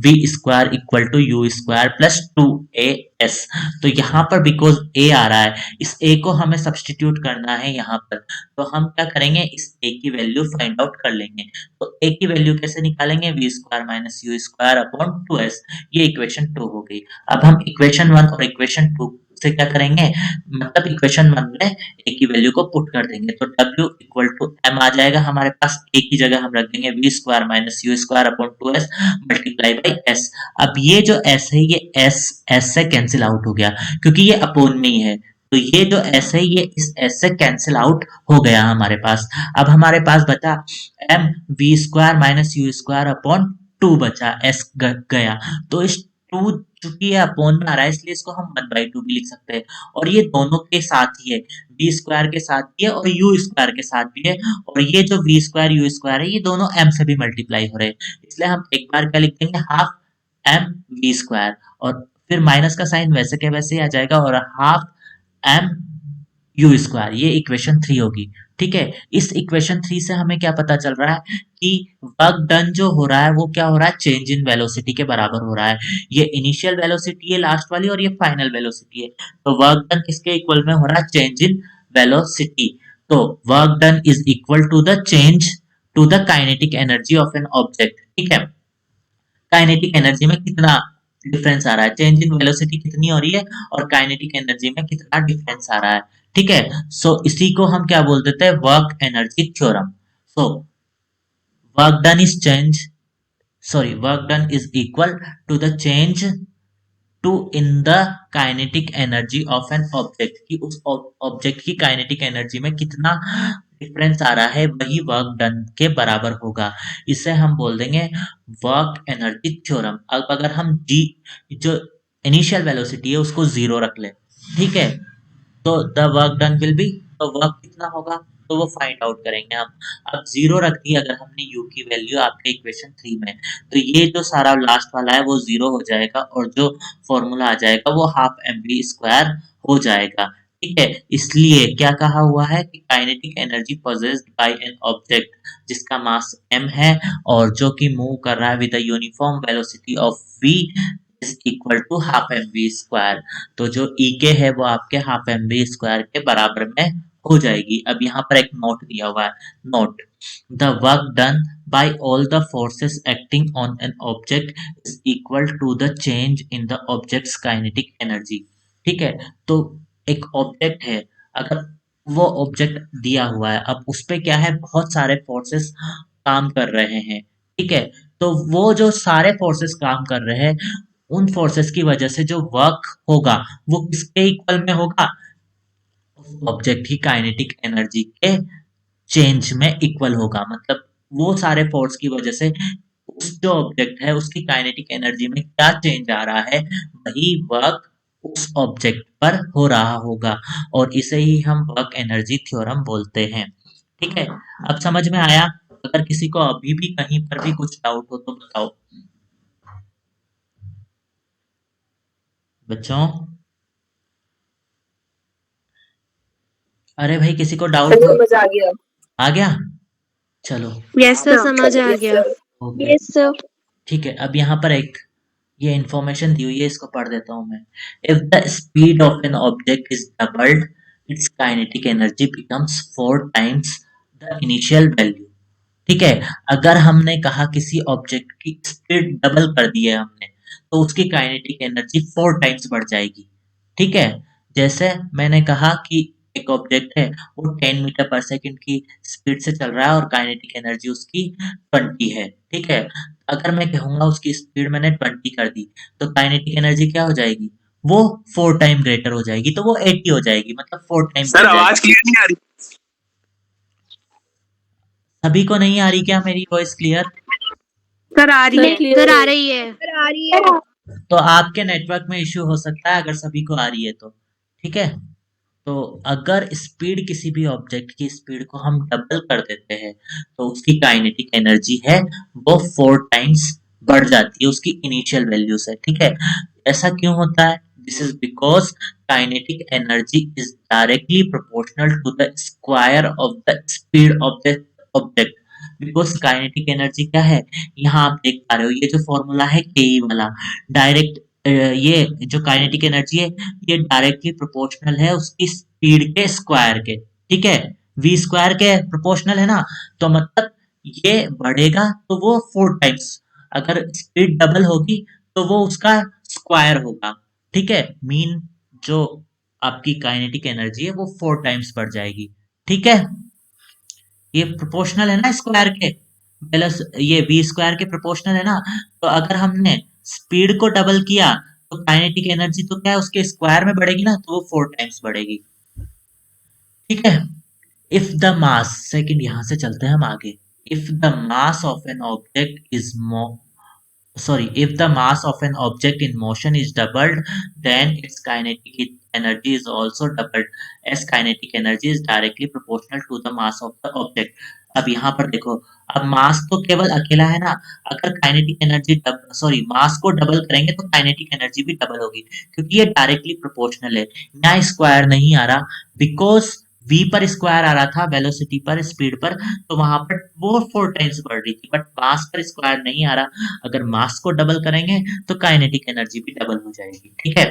Speaker 1: v square equal to u square plus 2as, तो यहाँ पर बिकॉज a आ रहा है, इस a को हमें सब्सटीट्यूट करना है यहाँ पर, तो हम क्या करेंगे, इस a की वैल्यू फाइंड आउट कर लेंगे। तो a की वैल्यू कैसे निकालेंगे, v square minus u square upon 2s, ये इक्वेशन 2 हो गई। अब हम इक्वेशन 1 और इक्वेशन 2 से क्या करेंगे, मतलब इक्वेशन 1 में a की वैल्यू को पुट कर देंगे, तो w इक्वल टू m आ जाएगा हमारे पास, a की जगह हम रख देंगे v square minus u square upon 2s multiply by s। अब ये जो s है ये s से कैंसिल आउट हो गया क्योंकि ये अपोन में ही है, तो ये जो s है ये इस s से कैंसिल आउट हो गया हमारे पास। अब हमारे पास बचा m v square minus u square upon 2 बचा, s गया, तो इस 2 चूंकि ये अपोन में आ रहा है इसलिए इसको हम 1/2 भी लिख सकते हैं, और ये दोनों के साथ ही है, v स्क्वायर के साथ भी है और u स्क्वायर के साथ भी है, और ये जो v स्क्वायर u स्क्वायर है ये दोनों m से भी मल्टीप्लाई हो रहे हैं, इसलिए हम एक बार क्या लिख देंगे, हाफ m v स्क्वायर, और फिर माइनस का साइन वैसे के वैसे ही आ जाएगा, और हाफ m u स्क्वायर, ये इक्वेशन 3 होगी। ठीक है, इस इक्वेशन 3 से हमें क्या पता चल रहा है कि वर्क डन जो हो रहा है वो क्या हो रहा है, चेंज इन वेलोसिटी के बराबर हो रहा है। ये इनिशियल वेलोसिटी है लास्ट वाली और ये फाइनल वेलोसिटी है, तो वर्क डन किसके इक्वल में हो रहा है, चेंज इन वेलोसिटी। तो work done is equal to the change to the kinetic energy of an object. ठीक है, काइनेटिक एनर्जी में कितना डिफरेंस आ रहा है, चेंज इन वेलोसिटी कितनी हो रही है और काइनेटिक एनर्जी में कितना डिफरेंस आ रहा है। ठीक है, सो इसी को हम क्या बोल देते हैं, work energy theorem. So work done is equal to the change to in the kinetic energy of an object, कि उस ऑब्जेक्ट की काइनेटिक एनर्जी में कितना डिफरेंस आ रहा है वही वर्क डन के बराबर होगा। इसे हम बोल देंगे वर्क एनर्जी थ्योरम। अब अगर हम जी जो इनिशियल वेलोसिटी है उसको 0 रख ले, ठीक है, तो the work done will be, तो वर्क कितना होगा तो वो फाइंड आउट करेंगे हम। अब 0 रख दी अगर हमने u की वैल्यू आपके इक्वेशन 3 में, तो ये जो सारा लास्ट वाला है वो 0 हो जाएगा और जो फॉर्मूला आ जाएगा वो हाफ mv² हो जाएगा। ठीक है, इसलिए क्या कहा हुआ है कि kinetic energy possessed by an object जिसका मास m है और जो कि मूव कर रहा है with a uniform velocity of v is equal to half mv²। तो जो ek है वो आपके हाफ mv² के बराबर में हो जाएगी। अब यहाँ पर एक नोट दिया हुआ है, note the work done by all the forces acting on an object is equal to the change in the object's kinetic energy। ठीक है, तो एक ऑब्जेक्ट है, अगर वो ऑब्जेक्ट दिया हुआ है, अब उस पे क्या है बहुत सारे फोर्सेस काम कर रहे हैं, ठीक है, तो वो जो सारे फोर्सेस काम कर रहे हैं उन फोर्सेस की वजह से जो वर्क होगा वो किसके इक्वल में होगा, उस ऑब्जेक्ट की काइनेटिक एनर्जी के चेंज में इक्वल होगा। मतलब वो सारे फोर्स की वजह से उस जो ऑब्जेक्ट है उसकी काइनेटिक एनर्जी में क्या चेंज आ रहा है वही वर्क उस ऑब्जेक्ट पर हो रहा होगा और इसे ही हम वर्क एनर्जी थ्योरम बोलते हैं। ठीक है, अब समझ में आया? अगर किसी को अभी भी कहीं पर भी कुछ डाउट हो तो बताओ बच्चों। अरे भाई किसी को डाउट हो?
Speaker 2: समझ आ गया।
Speaker 1: आ गया? चलो
Speaker 3: यस सर, समझ आ
Speaker 2: Yes,
Speaker 3: गया।
Speaker 2: sir.
Speaker 1: Okay,
Speaker 4: Yes, sir.
Speaker 1: ठीक है। अब यहाँ पर एक ये इंफॉर्मेशन दी हुई है, इसको पढ़ देता हूँ मैं। If the speed of an object is doubled it's kinetic energy becomes 4 times the initial value. ठीक है, अगर हमने कहा किसी ऑब्जेक्ट की स्पीड डबल कर दी है हमने तो उसकी काइनेटिक एनर्जी 4 टाइम्स बढ़ जाएगी। ठीक है, जैसे मैंने कहा कि एक ऑब्जेक्ट है वो 10 मीटर पर सेकंड की स्पीड से चल रहा है और काइनेटिक एनर्जी उसकी 20 है। ठीक है, अगर मैं कहूंगा उसकी स्पीड मैंने 20 कर दी तो काइनेटिक एनर्जी क्या हो जाएगी, वो 4 टाइम ग्रेटर हो जाएगी, तो वो 80 हो जाएगी, मतलब 4 टाइम
Speaker 5: सर आवाज क्लियर नहीं आ रही।
Speaker 1: सभी को नहीं आ रही क्या मेरी वॉइस क्लियर?
Speaker 3: सर आ रही
Speaker 2: Sir,
Speaker 3: है,
Speaker 2: clear
Speaker 3: सर आ
Speaker 2: है।
Speaker 3: रही है।
Speaker 1: तो आपके नेटवर्क में इश्यू हो सकता है अगर सभी को आ रही है तो। ठीक है, तो अगर स्पीड किसी भी ऑब्जेक्ट की स्पीड को हम डबल कर देते हैं तो उसकी काइनेटिक एनर्जी है वो 4 टाइम्स बढ़ जाती है उसकी इनिशियल वैल्यू से। ठीक है, ऐसा क्यों होता है? This is because kinetic energy is directly proportional to the square of the speed of the object. Because kinetic energy क्या है, यहाँ आप देख पा रहे हो ये जो फॉर्मूला है के वाला, डायरेक्ट ये जो काइनेटिक एनर्जी है ये डायरेक्टली प्रोपोर्शनल है उसकी स्पीड के स्क्वायर के। ठीक है, v² के प्रोपोर्शनल है ना, तो मतलब ये बढ़ेगा तो वो 4 टाइम्स, अगर स्पीड डबल होगी तो वो उसका स्क्वायर होगा। ठीक है, मीन जो आपकी काइनेटिक एनर्जी है वो 4 टाइम्स बढ़ जाएगी। ठीक है, ये प्रोपोर्शनल है ना स्क्वायर के, प्लस ये v² के प्रोपोर्शनल है ना, तो अगर हमने स्पीड को डबल किया तो काइनेटिक एनर्जी तो क्या है उसके स्क्वायर में बढ़ेगी ना, तो वो 4 टाइम्स बढ़ेगी। ठीक है, इफ द मास, सेकंड यहां से चलते हैं हम आगे। If the mass of an object is if the mass of an object in motion is doubled then its kinetic energy is also doubled as kinetic energy is directly proportional to the mass of the object। अब यहाँ पर देखो, अब मास तो केवल अकेला है ना, अगर काइनेटिक एनर्जी मास को डबल करेंगे तो काइनेटिक एनर्जी भी डबल होगी क्योंकि ये डायरेक्टली प्रोपोर्शनल है। यहाँ स्क्वायर नहीं आ रहा बिकॉज v पर स्क्वायर आ रहा था वेलोसिटी पर स्पीड पर, तो वहां पर वो 4 टाइम्स बढ़ रही थी, बट मास पर स्क्वायर नहीं आ रहा। अगर मास को डबल करेंगे तो काइनेटिक एनर्जी भी डबल हो जाएगी। ठीक है,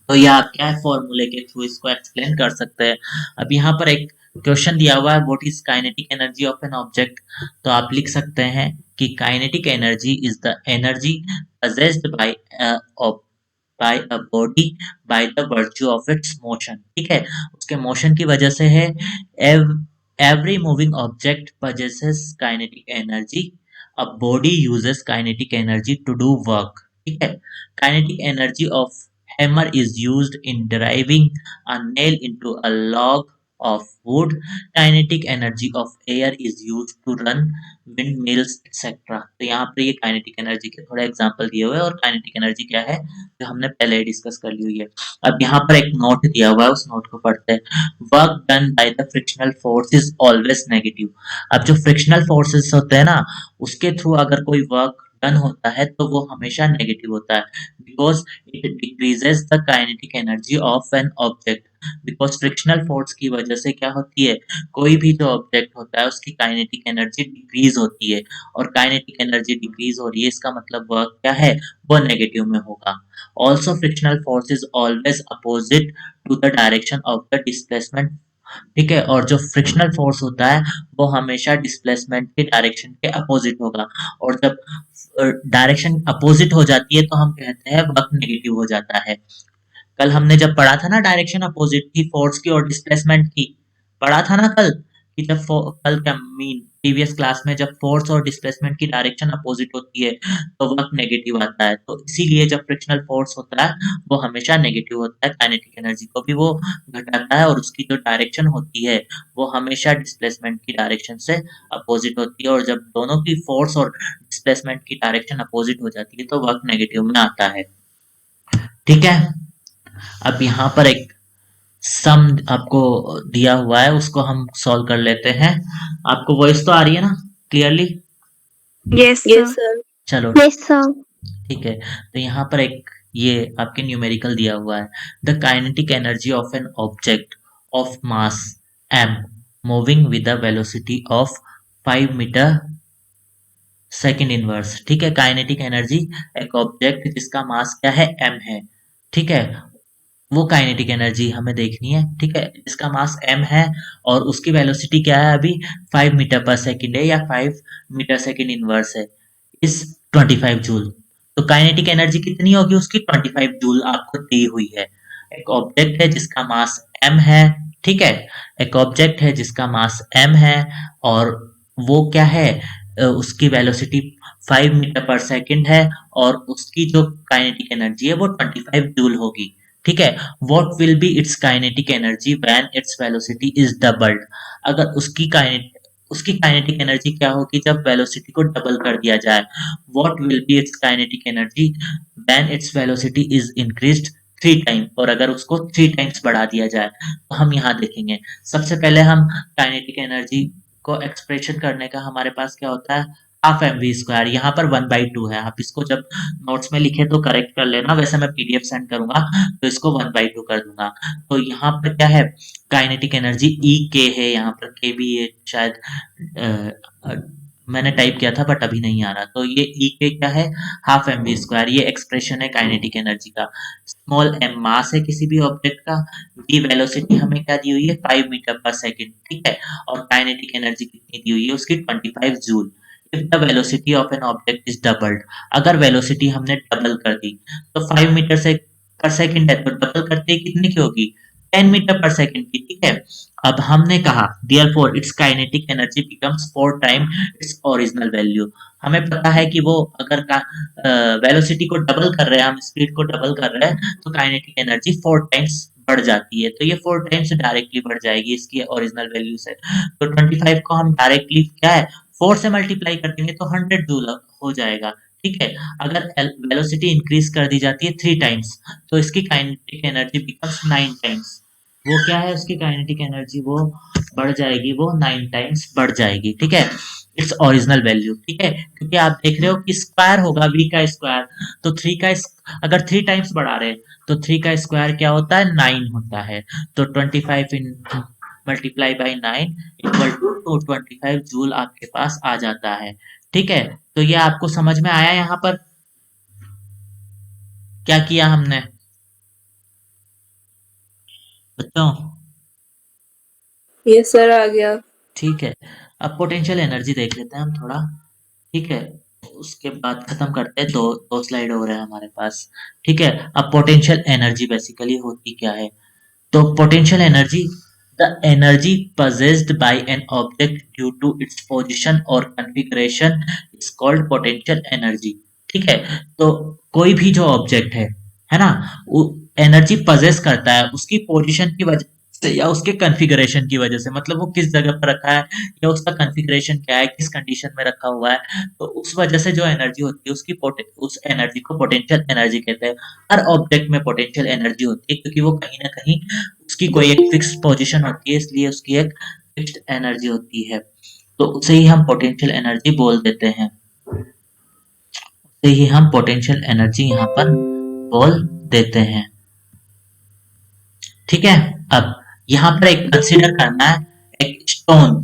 Speaker 1: तो यह आप क्या है फॉर्मूले के थ्रू इसको एक्सप्लेन कर सकते हैं। अब यहाँ पर एक क्वेश्चन दिया हुआ है, what is kinetic energy of an object, तो आप लिख सकते हैं कि kinetic energy is the energy possessed by a body by the virtue of its motion। ठीक है, उसके मोशन की वजह से है। every moving object possesses kinetic energy, a body uses kinetic energy to do work। ठीक है। Kinetic energy of hammer is used in driving a nail into a log of wood. Kinetic energy of air is used to run windmills etc. तो यहाँ पर ये kinetic energy के थोड़े example दिए हुए हैं और काइनेटिक एनर्जी क्या है जो हमने पहले ही डिस्कस कर ली हुई है। अब यहाँ पर एक नोट दिया हुआ है, उस नोट को पढ़ते हैं। Work done by the frictional force is always negative. अब जो फ्रिक्शनल फोर्सेस होते हैं ना, उसके थ्रू अगर कोई वर्क डन होता है तो वो हमेशा नेगेटिव होता है, because it decreases the kinetic energy of an object. Because frictional force की वजह से क्या होती है, कोई भी जो ऑब्जेक्ट होता है उसकी काइनेटिक एनर्जी डिक्रीज होती है, और काइनेटिक एनर्जी डिक्रीज हो रही है इसका मतलब वर्क क्या है, वो नेगेटिव में होगा। Also frictional force is always opposite to the direction of the displacement, ठीक है। और जो फ्रिक्शनल फोर्स होता है वो हमेशा डिस्प्लेसमेंट के डायरेक्शन के अपोजिट होगा, और जब डायरेक्शन अपोजिट हो जाती है तो हम कहते हैं वर्क नेगेटिव हो जाता है। कल हमने जब पढ़ा था ना डायरेक्शन अपोजिट थी फोर्स की और डिस्प्लेसमेंट की, पढ़ा था ना कल कि जब कल क्या मीन प्रीवियस क्लास में जब फोर्स और डिस्प्लेसमेंट की डायरेक्शन अपोजिट होती है तो वर्क नेगेटिव आता है। तो इसीलिए जब फ्रिक्शनल फोर्स होता है वो हमेशा नेगेटिव होता है, काइनेटिक एनर्जी को भी वो घटाता है, और उसकी जो डायरेक्शन होती है वो हमेशा डिस्प्लेसमेंट की डायरेक्शन से अपोजिट होती है। और जब दोनों की फोर्स और डिस्प्लेसमेंट की डायरेक्शन अपोजिट हो जाती है तो वर्क नेगेटिव में आता है, ठीक है। अब यहाँ पर एक सम आपको दिया हुआ है, उसको हम सॉल्व कर लेते हैं। आपको वॉइस तो आ रही है ना clearly?
Speaker 3: Yes,
Speaker 2: Yes,
Speaker 3: sir.
Speaker 2: sir.
Speaker 1: चलो
Speaker 4: Yes, sir.
Speaker 1: ठीक है। तो यहाँ पर एक ये आपके न्यूमेरिकल दिया हुआ है, the kinetic energy of an object of mass m moving with the velocity of 5 metre second inverse, ठीक है। काइनेटिक एनर्जी एक ऑब्जेक्ट जिसका मास क्या है m है, ठीक है, वो काइनेटिक एनर्जी हमें देखनी है, ठीक है, जिसका मास m है और उसकी वेलोसिटी क्या है अभी 5 मीटर पर सेकेंड है या 5 मीटर सेकेंड इनवर्स है, इस 25 जूल। तो काइनेटिक एनर्जी कितनी होगी उसकी 25 जूल आपको दी हुई है। एक ऑब्जेक्ट है जिसका मास m है, ठीक है, एक ऑब्जेक्ट है जिसका मास m है और वो क्या है उसकी वेलोसिटी 5 मीटर पर सेकेंड है और उसकी जो काइनेटिक एनर्जी है वो 25 जूल होगी, ठीक है। What will be it's kinetic energy when its velocity is doubled. अगर उसकी काइनेटिक एनर्जी क्या होगी जब वेलोसिटी को डबल कर दिया जाए। What will be it's kinetic energy when its velocity is increased 3 time, और अगर उसको 3 टाइम्स बढ़ा दिया जाए तो हम यहाँ देखेंगे। सबसे पहले हम काइनेटिक एनर्जी को एक्सप्रेशन करने का हमारे पास क्या होता है हाफ mv², यहाँ पर 1/2 है। आप इसको जब नोट्स में लिखे तो करेक्ट कर लेना, वैसे मैं पीडीएफ सेंड करूंगा तो इसको 1/2 कर दूंगा। तो यहाँ पर क्या है काइनेटिक एनर्जी ई के है, यहाँ पर के भी है शायद मैंने टाइप किया था बट अभी नहीं आ रहा। तो ये ई के क्या है हाफ mv², ये एक्सप्रेशन है काइनेटिक एनर्जी का। स्मॉल m मास है किसी भी ऑब्जेक्ट का, v वेलोसिटी हमें क्या दी हुई है 5 मीटर पर सेकेंड, ठीक है, और काइनेटिक एनर्जी कितनी दी हुई है उसकी 25 joule. If the velocity of an object is doubled, अगर वेलोसिटी हमने डबल कर दी तो 5 मीटर से पर सेकेंड है तो डबल करते ही कितनी की होगी 10 मीटर पर सेकेंड की, ठीक है। अब हमने कहा therefore its kinetic energy becomes 4 times its original value। हमें पता है कि वो अगर वेलोसिटी को डबल कर रहे हैं, हम स्पीड को डबल कर रहे हैं तो काइनेटिक एनर्जी 4 टाइम्स बढ़ जाती है। तो ये 4 टाइम्स डायरेक्टली बढ़ जाएगी इसकी ओरिजिनल वैल्यू से। तो 25 को हम डायरेक्टली क्या है 4 से मल्टीप्लाई कर देंगे तो 100 जूल हो जाएगा, ठीक है। अगर वेलोसिटी इंक्रीज कर दी जाती है 3 टाइम्स तो इसकी काइनेटिक एनर्जी बिकम्स 9 टाइम्स। वो क्या है उसकी काइनेटिक एनर्जी वो बढ़ जाएगी, वो 9 टाइम्स बढ़ जाएगी, ठीक है, इट्स ओरिजिनल वैल्यू, ठीक है। क्योंकि आप देख रहे हो कि स्क्वायर होगा v का स्क्वायर, तो 3 का अगर 3 टाइम्स बढ़ा रहे हैं तो 3 का स्क्वायर क्या होता है 9 होता है। तो 25 इन multiply by 9 equal to 225 joule आपके पास आ जाता है, ठीक है। तो ये आपको समझ में आया यहाँ पर क्या किया हमने बच्चों?
Speaker 2: यस सर आ गया।
Speaker 1: ठीक है। अब पोटेंशियल एनर्जी देख लेते हैं हम थोड़ा, ठीक है, उसके बाद खत्म करते हैं। दो स्लाइड हो रहे हैं हमारे पास, ठीक है। अब पोटेंशियल एनर्जी बेसिकली होती क्या है, तो potential energy the energy possessed by an object due to its position or configuration is called potential energy, ठीक है। तो कोई भी जो ऑब्जेक्ट है ना, वो एनर्जी पजेस करता है उसकी पोजीशन की वजह से या उसके कॉन्फ़िगरेशन की वजह से, मतलब वो किस जगह पर रखा है या उसका कॉन्फ़िगरेशन क्या है, किस कंडीशन में रखा हुआ है, तो उस वजह से जो एनर्जी होती है उस एनर्जी को पोटेंशियल एनर्जी कहते हैं। हर ऑब्जेक्ट में पोटेंशियल एनर्जी होती है क्योंकि वो कहीं ना कहीं उसकी कोई एक फिक्स पोजीशन होती है, इसलिए उसकी एक फिक्स्ड एनर्जी होती है, तो उसे ही हम पोटेंशियल एनर्जी बोल देते हैं। उसे ही हम पोटेंशियल एनर्जी यहाँ पर बोल देते हैं। ठीक है। अब यहाँ पर एक कंसीडर करना है एक स्टोन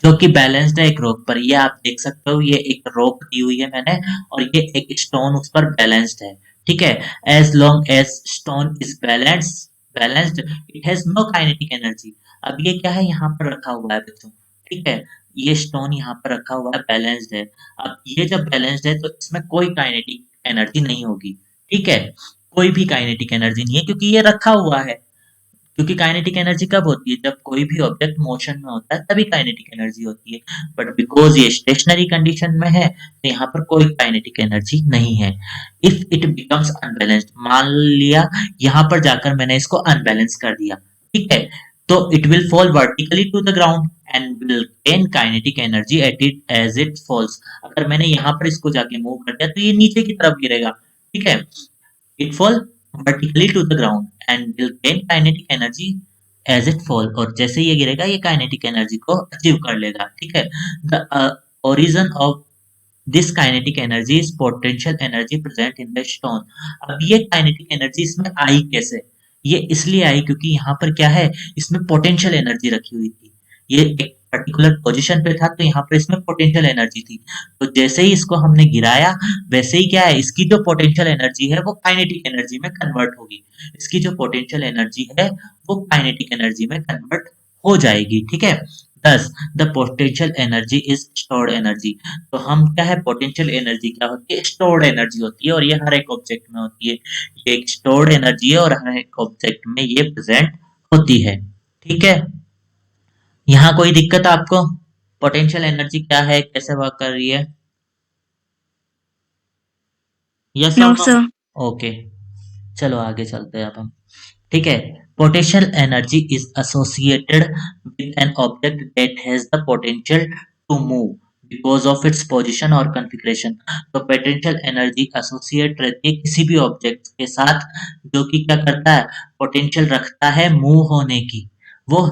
Speaker 1: जो कि बैलेंस्ड है एक रॉक पर। ये आप देख सकते हो, ये एक रॉक दी हुई है मैंने और ये एक स्टोन उस पर बैलेंस्ड है। ठीक है। As long as stone is balanced it has no kinetic energy. अब ये क्या है, यहाँ पर रखा हुआ है बच्चों। ठीक है। ये स्टोन यहाँ पर रखा हुआ है, बैलेंस्ड है। अब ये जब बैलेंस्ड है तो इसमें कोई काइनेटिक एनर्जी नहीं होगी। ठीक है। कोई भी काइनेटिक एनर्जी नहीं है क्योंकि ये रखा हुआ है। क्योंकि काइनेटिक एनर्जी कब होती है, जब कोई भी ऑब्जेक्ट मोशन में होता है तभी काइनेटिक एनर्जी होती है। बट बिकॉज ये स्टेशनरी कंडीशन में है तो यहाँ पर कोई काइनेटिक एनर्जी नहीं है। इफ इट बिकम्स अनबैलेंस्ड, मान लिया यहाँ पर जाकर मैंने इसको अनबैलेंस कर दिया, ठीक है, तो it will fall vertically to the ground and will gain kinetic energy at it as it falls. अगर मैंने यहाँ पर इसको जाके मूव कर दिया तो ये नीचे की तरफ गिरेगा। ठीक है। It fall vertically to the ground and will gain kinetic energy as it fall, और जैसे ये गिरेगा ये काइनेटिक एनर्जी को अचीव कर लेगा। ठीक है। the origin of this kinetic energy is potential energy present in the stone। अब ये काइनेटिक एनर्जी इसमें आई कैसे, ये इसलिए आई क्योंकि यहाँ पर क्या है, इसमें पोटेंशियल एनर्जी रखी हुई थी। ये एक पर्टिकुलर पोजीशन पे था तो यहाँ पर इसमें पोटेंशियल एनर्जी थी, तो जैसे ही इसको हमने गिराया वैसे ही क्या है, इसकी जो पोटेंशियल एनर्जी है वो काइनेटिक एनर्जी में कन्वर्ट होगी। इसकी जो पोटेंशियल एनर्जी है वो काइनेटिक एनर्जी में कन्वर्ट हो जाएगी। ठीक है। Thus, the potential energy is stored energy। तो हम क्या है, पोटेंशियल एनर्जी क्या होती है, स्टोर्ड एनर्जी होती है, और ये हर एक ऑब्जेक्ट में होती है। ये एक स्टोर्ड एनर्जी है और हर एक ऑब्जेक्ट में ये प्रेजेंट होती है। ठीक है। यहाँ कोई दिक्कत आपको, पोटेंशियल एनर्जी क्या है, कैसे वर्क कर रही है? यस
Speaker 3: No,
Speaker 1: और नो?
Speaker 3: sir.
Speaker 1: ओके, चलो आगे चलते हैं अब हम। ठीक है। Potential energy is associated with an object that has the potential to move because of its position और कॉन्फ़िगरेशन। तो पोटेंशियल एनर्जी एसोसिएट रहती है किसी भी ऑब्जेक्ट के साथ जो कि क्या करता है, पोटेंशियल रखता है मूव होने की। वो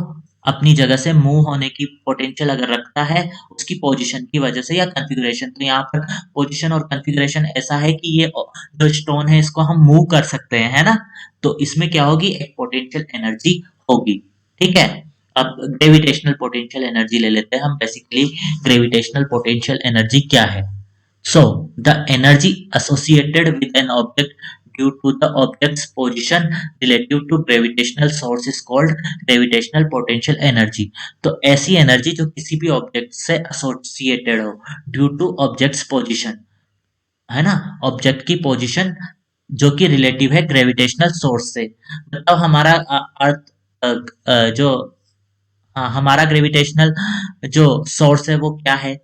Speaker 1: अपनी जगह से मूव होने की पोटेंशियल अगर रखता है उसकी पोजीशन की वजह से या कॉन्फ़िगरेशन। तो यहाँ पर पोजीशन और कॉन्फ़िगरेशन ऐसा है कि ये जो स्टोन है इसको हम मूव कर सकते हैं, है ना, तो इसमें क्या होगी, एक पोटेंशियल एनर्जी होगी। ठीक है। अब ग्रेविटेशनल पोटेंशियल एनर्जी ले लेते हैं हम। बेसिकली ग्रेविटेशनल पोटेंशियल एनर्जी क्या है? So the energy associated with an object due to the object's position relative to gravitational source is called gravitational potential energy। तो ऐसी एनर्जी जो किसी भी ऑब्जेक्ट से एसोसिएटेड हो ड्यू टू ऑब्जेक्ट्स पोजीशन, है ना, ऑब्जेक्ट की पोजीशन जो कि रिलेटिव है ग्रेविटेशनल सोर्स से। मतलब हमारा अर्थ जो हमारा ग्रेविटेशनल जो सोर्स है वो क्या है,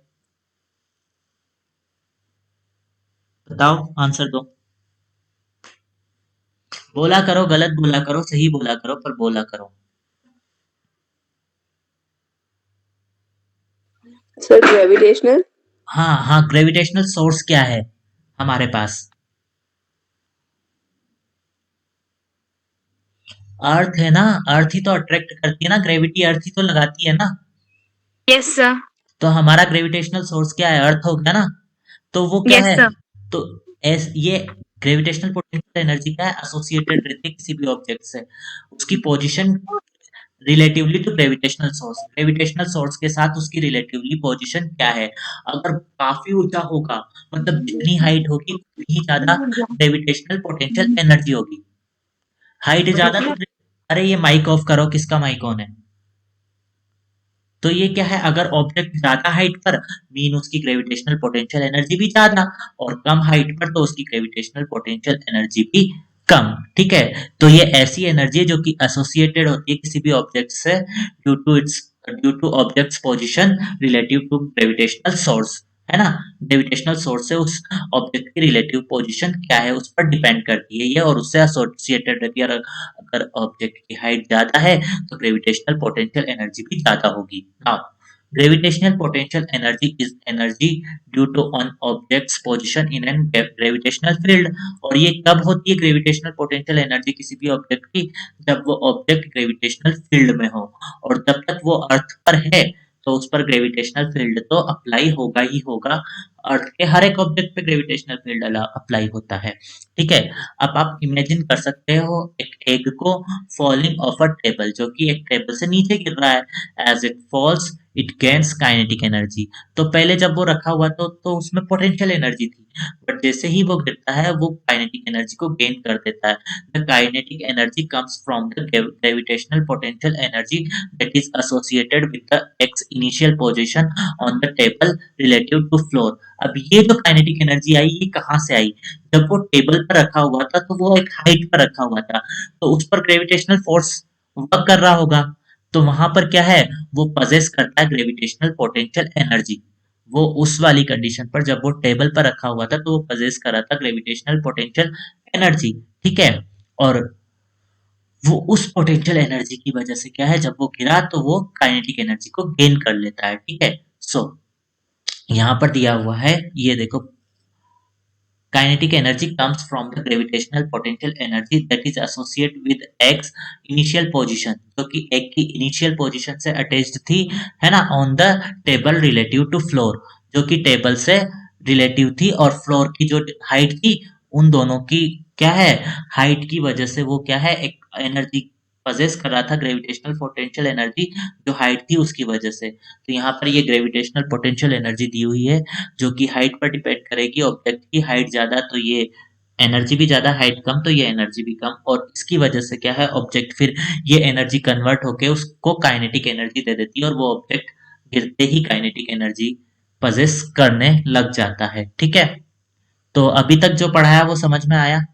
Speaker 1: बताओ, आंसर दो। बोला करो, गलत बोला करो, सही बोला करो, पर बोला करो।
Speaker 2: Sir gravitational.
Speaker 1: हाँ हाँ, ग्रेविटेशनल सोर्स क्या है हमारे पास? अर्थ है ना, अर्थ ही तो अट्रैक्ट करती है ना, ग्रेविटी अर्थ ही तो लगाती है ना।
Speaker 3: Yes, sir.
Speaker 1: तो हमारा ग्रेविटेशनल सोर्स क्या है, अर्थ हो गया ना। तो वो क्या
Speaker 3: Yes,
Speaker 1: है,
Speaker 3: sir.
Speaker 1: तो ये ग्रेविटेशनल पोटेंशियल एनर्जी क्या है, एसोसिएटेड रहती है किसी भी ऑब्जेक्ट से, उसकी position relatively to gravitational source के साथ उसकी रिलेटिवली पोजीशन क्या है। अगर काफी ऊंचा होगा, मतलब जितनी हाइट होगी उतनी ही ज्यादा ग्रेविटेशनल पोटेंशियल एनर्जी होगी। हाइट ज्यादा तो अरे ये माइक ऑफ करो, किसका माइक ऑन है? तो ये क्या है, अगर ऑब्जेक्ट ज्यादा हाइट पर मीन उसकी ग्रेविटेशनल पोटेंशियल एनर्जी भी ज्यादा, और कम हाइट पर तो उसकी ग्रेविटेशनल पोटेंशियल एनर्जी भी कम। ठीक है। तो ये ऐसी एनर्जी है जो कि एसोसिएटेड होती है किसी भी ऑब्जेक्ट से due to object's position relative to gravitational source, है ना। ग्रेविटेशनल सोर्स से उस ऑब्जेक्ट की रिलेटिव पोजीशन क्या है उस पर डिपेंड करती है ये, और उससे एसोसिएटेड रहती है। अगर ऑब्जेक्ट की हाइट ज्यादा है तो ग्रेविटेशनल पोटेंशियल एनर्जी भी ज्यादा होगी। Now gravitational potential energy is energy due to an object's position in an gravitational field। और ये कब होती है ग्रेविटेशनल पोटेंशियल एनर्जी किसी भी ऑब्जेक्ट की? जब वो ऑब्जेक्ट ग्रेविटेशनल फील्ड में हो, और जब तक वो अर्थ पर है तो उस पर ग्रेविटेशनल फील्ड तो अप्लाई होगा ही होगा। अर्थ के हर एक ऑब्जेक्ट पे ग्रेविटेशनल फील्ड अप्लाई होता है, ठीक है। अब आप इमेजिन कर सकते हो एक एग को फॉलिंग ऑफ अ टेबल, जो कि एक टेबल से नीचे गिर रहा है। As it falls it gains kinetic energy. तो पहले जब वो रखा हुआ तो उसमें पोटेंशियल एनर्जी थी, बट जैसे ही वो गिरता है वो काइनेटिक एनर्जी को गेन कर देता है। The kinetic energy comes from the gravitational potential energy that is associated with the ex initial position on the table relative to floor. अब ये जो काइनेटिक एनर्जी आई ये कहाँ से आई? जब वो टेबल पर रखा हुआ था तो वो एक हाइट पर रखा हुआ था, तो उस पर ग्रेविटेशनल फोर्स वर्क कर रहा होगा। तो वहां पर क्या है, वो पजेस करता है ग्रेविटेशनल पोटेंशियल एनर्जी। वो उस वाली कंडीशन पर जब वो टेबल पर रखा हुआ था तो वो पजेस कर रहा था ग्रेविटेशनल पोटेंशियल एनर्जी, ठीक है। और वो उस पोटेंशियल एनर्जी की वजह से क्या है, जब वो गिरा तो वो काइनेटिक एनर्जी को गेन कर लेता है, ठीक है। सो यहाँ पर दिया हुआ है, ये देखो, kinetic energy comes from the gravitational potential energy that is associated with x initial position, जो कि x की initial position से attached थी, है ना, on the table relative to floor, जो कि टेबल से रिलेटिव थी, और फ्लोर की जो हाइट थी उन दोनों की क्या है, हाइट की वजह से वो क्या है, एक एनर्जी पजेस कर रहा था, ग्रेविटेशनल पोटेंशियल एनर्जी जो हाइट थी उसकी वजह से। तो यहाँ पर ये ग्रेविटेशनल पोटेंशियल एनर्जी दी हुई है जो कि हाइट पर डिपेंड करेगी। ऑब्जेक्ट की हाइट ज्यादा तो ये एनर्जी भी ज्यादा, हाइट कम तो ये एनर्जी भी कम, और इसकी वजह से क्या है, ऑब्जेक्ट फिर ये एनर्जी कन्वर्ट होके उसको काइनेटिक एनर्जी दे देती है, और वो ऑब्जेक्ट गिरते ही काइनेटिक एनर्जी पजेस करने लग जाता है, ठीक है। तो अभी तक जो पढ़ाया वो समझ में आया?